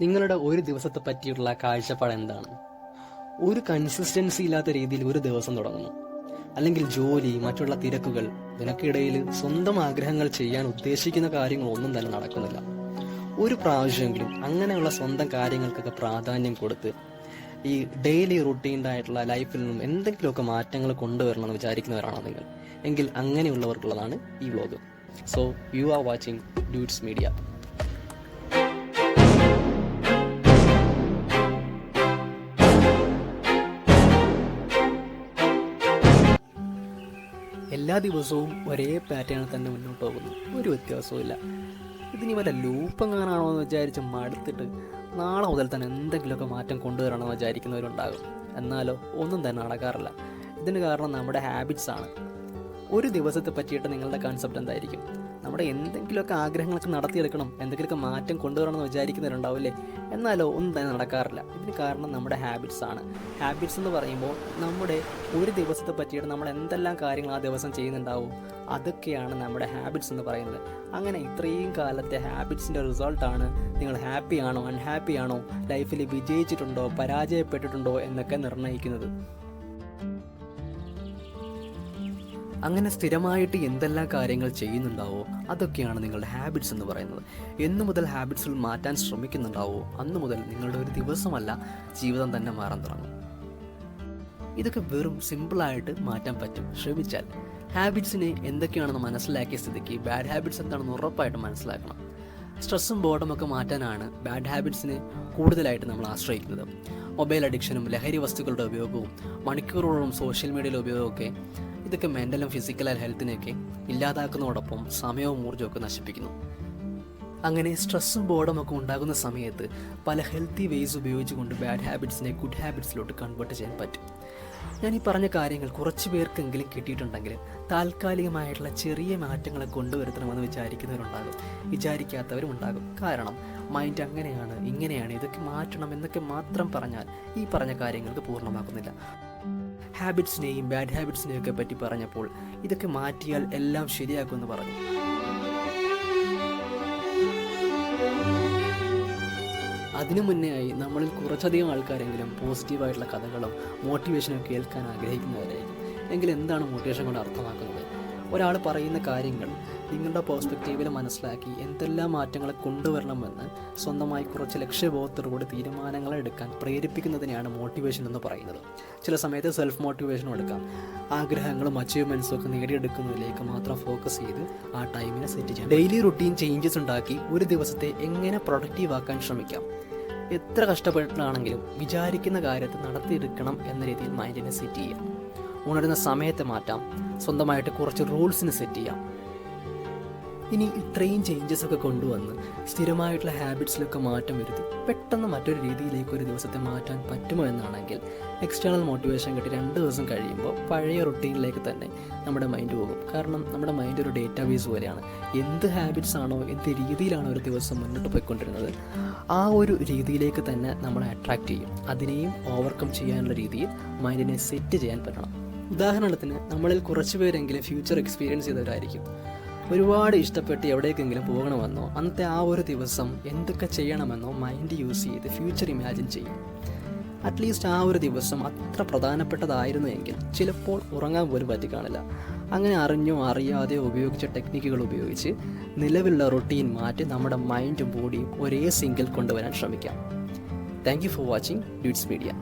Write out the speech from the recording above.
നിങ്ങളുടെ ഒരു ദിവസത്തെ പറ്റിയുള്ള കാഴ്ചപ്പാട് എന്താണ്? ഒരു കൺസിസ്റ്റൻസി ഇല്ലാത്ത രീതിയിൽ ഒരു ദിവസം തുടങ്ങുന്നു, അല്ലെങ്കിൽ ജോലി, മറ്റുള്ള തിരക്കുകൾ, ഇതിനൊക്കെയിടയിൽ സ്വന്തം ആഗ്രഹങ്ങൾ ചെയ്യാൻ ഉദ്ദേശിക്കുന്ന കാര്യങ്ങളൊന്നും തന്നെ നടക്കുന്നില്ല. ഒരു പ്രാവശ്യമെങ്കിലും അങ്ങനെയുള്ള സ്വന്തം കാര്യങ്ങൾക്കൊക്കെ പ്രാധാന്യം കൊടുത്ത് ഈ ഡെയിലി റുട്ടീൻഡ് ആയിട്ടുള്ള ലൈഫിൽ നിന്നും എന്തെങ്കിലുമൊക്കെ മാറ്റങ്ങൾ കൊണ്ടുവരണമെന്ന് വിചാരിക്കുന്നവരാണോ നിങ്ങൾ? എങ്കിൽ അങ്ങനെയുള്ളവർക്കുള്ളതാണ് ഈ vlog. So you are watching dudes media. എല്ലാ ദിവസവും ഒരേ പാറ്റേണിൽ തന്നെ മുന്നോട്ട് പോകുന്നു, ഒരു വ്യത്യാസവും ഇല്ല. ഇതിനി വല്ല ലൂപ്പെങ്ങാനാണോ എന്ന് വിചാരിച്ച് മടുത്തിട്ട് നാളെ മുതൽ തന്നെ എന്തെങ്കിലുമൊക്കെ മാറ്റം കൊണ്ടുവരണമെന്ന് വിചാരിക്കുന്നവരുണ്ടാകും. എന്നാലോ ഒന്നും തന്നെ നടക്കാറില്ല. ഇതിന് കാരണം നമ്മുടെ ഹാബിറ്റ്സ് ആണ്. ഒരു ദിവസത്തെ പറ്റിയിട്ട് നിങ്ങളുടെ കൺസെപ്റ്റ് എന്തായിരിക്കും? നമ്മുടെ എന്തെങ്കിലുമൊക്കെ ആഗ്രഹങ്ങളൊക്കെ നടത്തിയെടുക്കണം, എന്തെങ്കിലുമൊക്കെ മാറ്റം കൊണ്ടുവരണമെന്ന് വിചാരിക്കുന്നവരുണ്ടാവില്ലേ? എന്നാലോ ഒന്നും തന്നെ നടക്കാറില്ല. ഇതിന് കാരണം നമ്മുടെ ഹാബിറ്റ്സ് ആണ്. ഹാബിറ്റ്സ് എന്ന് പറയുമ്പോൾ നമ്മുടെ ഒരു ദിവസത്തെ പറ്റിയിട്ട് നമ്മൾ എന്തെല്ലാം കാര്യങ്ങൾ ആ ദിവസം ചെയ്യുന്നുണ്ടാവും, അതൊക്കെയാണ് നമ്മുടെ ഹാബിറ്റ്സ് എന്ന് പറയുന്നത്. അങ്ങനെ ഇത്രയും കാലത്തെ ഹാബിറ്റ്സിൻ്റെ റിസൾട്ടാണ് നിങ്ങൾ ഹാപ്പി ആണോ അൺഹാപ്പി ആണോ, ലൈഫിൽ വിജയിച്ചിട്ടുണ്ടോ പരാജയപ്പെട്ടിട്ടുണ്ടോ എന്നൊക്കെ നിർണ്ണയിക്കുന്നത്. അങ്ങനെ സ്ഥിരമായിട്ട് എന്തെല്ലാം കാര്യങ്ങൾ ചെയ്യുന്നുണ്ടാവോ അതൊക്കെയാണ് നിങ്ങളുടെ ഹാബിറ്റ്സ് എന്ന് പറയുന്നത്. എന്നു മുതൽ ഹാബിറ്റ്സിൽ മാറ്റാൻ ശ്രമിക്കുന്നുണ്ടാവോ അന്നു മുതൽ നിങ്ങളുടെ ഒരു ദിവസമല്ല, ജീവിതം തന്നെ മാറാൻ തുടങ്ങും. ഇതൊക്കെ വെറും സിമ്പിളായിട്ട് മാറ്റാൻ പറ്റും ശ്രമിച്ചാൽ. ഹാബിറ്റ്സിനെ എന്തൊക്കെയാണെന്ന് മനസ്സിലാക്കിയ സ്ഥിതിക്ക് ബാഡ് ഹാബിറ്റ്സ് എന്താണെന്ന് ഉറപ്പായിട്ട് മനസ്സിലാക്കണം. സ്ട്രെസ്സും ബോർഡുമൊക്കെ മാറ്റാനാണ് ബാഡ് ഹാബിറ്റ്സിനെ കൂടുതലായിട്ട് നമ്മൾ ആശ്രയിക്കുന്നത്. മൊബൈൽ അഡിക്ഷനും ലഹരി വസ്തുക്കളുടെ ഉപയോഗവും മണിക്കൂറുകളോളം സോഷ്യൽ മീഡിയയിലെ ഉപയോഗമൊക്കെ ഇതൊക്കെ മെൻ്റലും ഫിസിക്കൽ ഹെൽത്തിനെയൊക്കെ ഇല്ലാതാക്കുന്നതോടൊപ്പം സമയവും ഊർജ്ജമൊക്കെ നശിപ്പിക്കുന്നു. അങ്ങനെ സ്ട്രെസ്സും ബോർഡും ഒക്കെ ഉണ്ടാകുന്ന സമയത്ത് പല ഹെൽത്തി വേസ് ഉപയോഗിച്ചുകൊണ്ട് ബാഡ് ഹാബിറ്റ്സിനെ ഗുഡ് ഹാബിറ്റ്സിലോട്ട് കൺവേർട്ട് ചെയ്യാൻ പറ്റും. ഞാൻ ഈ പറഞ്ഞ കാര്യങ്ങൾ കുറച്ച് പേർക്കെങ്കിലും കിട്ടിയിട്ടുണ്ടെങ്കിൽ താൽക്കാലികമായിട്ടുള്ള ചെറിയ മാറ്റങ്ങളെ കൊണ്ടുവരുത്തണമെന്ന് വിചാരിക്കുന്നവരുണ്ടാകും, വിചാരിക്കാത്തവരും ഉണ്ടാകും. കാരണം മൈൻഡ് അങ്ങനെയാണ് ഇങ്ങനെയാണ്, ഇതൊക്കെ മാറ്റണം എന്നൊക്കെ മാത്രം പറഞ്ഞാൽ ഈ പറഞ്ഞ കാര്യങ്ങൾക്ക് പൂർണ്ണമാക്കുന്നില്ല. ഹാബിറ്റ്സിനെയും ബാഡ് ഹാബിറ്റ്സിനെയും ഒക്കെ പറ്റി പറഞ്ഞപ്പോൾ ഇതൊക്കെ മാറ്റിയാൽ എല്ലാം ശരിയാക്കുമെന്ന് പറഞ്ഞു. അതിനു മുന്നേ ആയി നമ്മളിൽ കുറച്ചധികം ആൾക്കാരെങ്കിലും പോസിറ്റീവായിട്ടുള്ള കഥകളും മോട്ടിവേഷനും കേൾക്കാൻ ആഗ്രഹിക്കുന്നവരായിരിക്കും. എങ്കിൽ എന്താണ് മോട്ടിവേഷൻ കൊണ്ട് അർത്ഥമാക്കുന്നത്? ഒരാൾ പറയുന്ന കാര്യങ്ങൾ നിങ്ങളുടെ പേഴ്സ്പെക്റ്റീവിൽ മനസ്സിലാക്കി എന്തെല്ലാം മാറ്റങ്ങൾ കൊണ്ടുവരണമെന്ന് സ്വന്തമായി കുറച്ച് ലക്ഷ്യബോധത്തോടുകൂടി തീരുമാനങ്ങൾ എടുക്കാൻ പ്രേരിപ്പിക്കുന്നതിനെയാണ് മോട്ടിവേഷൻ എന്ന് പറയുന്നത്. ചില സമയത്ത് സെൽഫ് മോട്ടിവേഷനും എടുക്കാം. ആഗ്രഹങ്ങളും അച്ചീവ്മെൻറ്റ്സും ഒക്കെ നേടിയെടുക്കുന്നതിലേക്ക് മാത്രം ഫോക്കസ് ചെയ്ത് ആ ടൈമിനെ സെറ്റ് ചെയ്യാം. ഡെയിലി റുട്ടീൻ ചേഞ്ചസ് ഉണ്ടാക്കി ഒരു ദിവസത്തെ എങ്ങനെ പ്രൊഡക്റ്റീവ് ആക്കാൻ ശ്രമിക്കാം. എത്ര കഷ്ടപ്പെട്ടിട്ടാണെങ്കിലും വിചാരിക്കുന്ന കാര്യത്തെ നടത്തിയെടുക്കണം എന്ന രീതിയിൽ മൈൻഡിനെ സെറ്റ് ചെയ്യാം. ഉണരുന്ന സമയത്തെ മാറ്റാം. സ്വന്തമായിട്ട് കുറച്ച് റൂൾസിന് സെറ്റ് ചെയ്യാം. ഇനി ഇത്രയും ചേഞ്ചസ് ഒക്കെ കൊണ്ടുവന്ന് സ്ഥിരമായിട്ടുള്ള ഹാബിറ്റ്സിലൊക്കെ മാറ്റം വരുത്തി പെട്ടെന്ന് മറ്റൊരു രീതിയിലേക്ക് ഒരു ദിവസത്തെ മാറ്റാൻ പറ്റുമോ എന്നാണെങ്കിൽ എക്സ്റ്റേണൽ മോട്ടിവേഷൻ കിട്ടി 2 ദിവസം കഴിയുമ്പോൾ പഴയ റുട്ടീനിലേക്ക് തന്നെ നമ്മുടെ മൈൻഡ് പോകും. കാരണം നമ്മുടെ മൈൻഡ് ഒരു ഡേറ്റാബേസ് പോലെയാണ്. എന്ത് ഹാബിറ്റ്സ് ആണോ, എന്ത് രീതിയിലാണോ ഒരു ദിവസം മുന്നോട്ട് പോയിക്കൊണ്ടിരുന്നത് ആ ഒരു രീതിയിലേക്ക് തന്നെ നമ്മളെ അട്രാക്റ്റ് ചെയ്യും. അതിനെയും ഓവർകം ചെയ്യാനുള്ള രീതിയിൽ മൈൻഡിനെ സെറ്റ് ചെയ്യാൻ പറ്റണം. ഉദാഹരണത്തിന് നമ്മളിൽ കുറച്ച് പേരെങ്കിലും ഫ്യൂച്ചർ എക്സ്പീരിയൻസ് ചെയ്തവരായിരിക്കും. ഒരുപാട് ഇഷ്ടപ്പെട്ട് എവിടേക്കെങ്കിലും പോകണമെന്നോ അന്നത്തെ ആ ഒരു ദിവസം എന്തൊക്കെ ചെയ്യണമെന്നോ മൈൻഡ് യൂസ് ചെയ്ത് ഫ്യൂച്ചർ ഇമാജിൻ ചെയ്യും. അറ്റ്ലീസ്റ്റ് ആ ഒരു ദിവസം അത്ര പ്രധാനപ്പെട്ടതായിരുന്നു എങ്കിൽ ചിലപ്പോൾ ഉറങ്ങാൻ പോലും പറ്റിക്കാണില്ല. അങ്ങനെ അറിഞ്ഞോ അറിയാതെയോ ഉപയോഗിച്ച ടെക്നിക്കുകൾ ഉപയോഗിച്ച് നിലവിലുള്ള റൊട്ടീൻ മാറ്റി നമ്മുടെ മൈൻഡും ബോഡിയും ഒരേ സിങ്കിൽ കൊണ്ടുവരാൻ ശ്രമിക്കാം. Thank you for watching dudes media.